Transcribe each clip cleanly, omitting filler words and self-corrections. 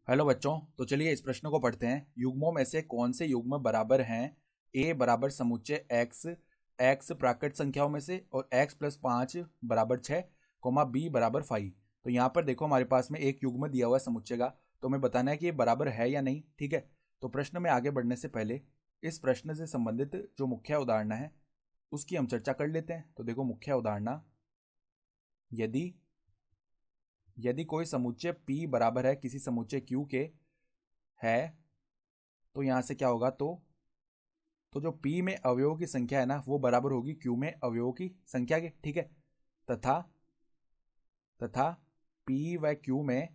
Hello बच्चों, तो चलिए इस प्रश्न को पढ़ते हैं। युग्मों में से कौन से युग्म बराबर हैं? ए बराबर समुच्चय एक्स, एक्स प्राकृत संख्याओं में से, और एक्स प्लस 5 बराबर 6, कोमा बी बराबर 5। तो यहाँ पर देखो हमारे पास में एक युग्म दिया हुआ है समुच्चय का, तो हमें बताना है कि ये बराबर है या नहीं। ठीक है, तो प्रश्न में आगे बढ़ने से पहले इस प्रश्न से संबंधित जो मुख्य उदाहरणा है उसकी हम चर्चा कर लेते हैं। तो देखो मुख्य उदाहरणा, यदि यदि कोई समुच्चय P बराबर है किसी समुच्चय Q के है, तो यहां से क्या होगा? तो जो P में अवयवों की संख्या है ना, वो बराबर होगी Q में अवयवों की संख्या के। ठीक है, तथा तथा P व Q में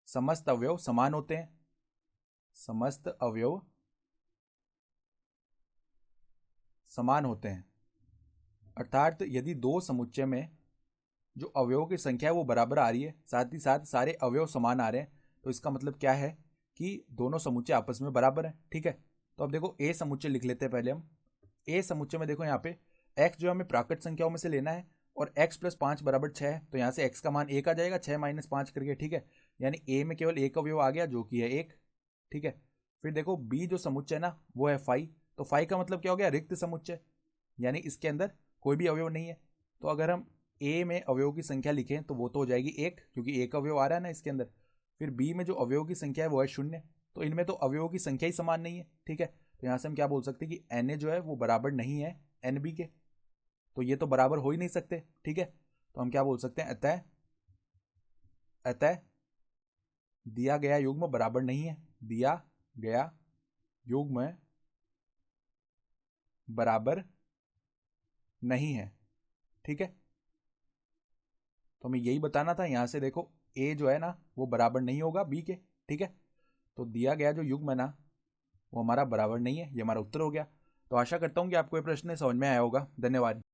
समस्त अवयव समान होते हैं। समस्त अवयव समान होते हैं, अर्थात यदि दो समुच्चय में जो अवयवों की संख्या है वो बराबर आ रही है, साथ ही साथ सारे अवयव समान आ रहे हैं, तो इसका मतलब क्या है कि दोनों समुच्चय आपस में बराबर हैं। ठीक है, तो अब देखो ए समुच्चय लिख लेते हैं पहले हम। ए समुच्चय में देखो यहाँ पे x जो हमें प्राकृत संख्याओं में से लेना है, और x प्लस 5 बराबर 6 है, तो यहाँ से x का मान 1 आ जाएगा, 6 माइनस 5 करके। ठीक है, यानी ए में केवल एक अवयव आ गया जो कि है 1। ठीक है, फिर देखो बी जो समुच्चय है ना वो है 5, तो 5 का मतलब क्या हो गया? रिक्त समुच्चय, यानी इसके अंदर कोई भी अवयव नहीं है। तो अगर हम ए में अवयव की संख्या लिखें तो वो तो हो जाएगी 1, क्योंकि एक अवयव आ रहा है ना इसके अंदर। फिर बी में जो अवयव की संख्या है वो है 0, तो इनमें तो अवयवों की संख्या ही समान नहीं है। ठीक है, तो यहाँ से हम क्या बोल सकते हैं कि एन ए जो है वो बराबर नहीं है एन बी के, तो ये तो बराबर हो ही नहीं सकते। ठीक है, तो हम क्या बोल सकते हैं? अतः अतः दिया गया युग्म बराबर नहीं है। दिया गया युग्म बराबर नहीं है। ठीक है, तो हमें यही बताना था। यहां से देखो ए जो है ना वो बराबर नहीं होगा बी के। ठीक है, तो दिया गया जो युग्म है ना वो हमारा बराबर नहीं है, ये हमारा उत्तर हो गया। तो आशा करता हूं कि आपको ये प्रश्न समझ में आया होगा। धन्यवाद।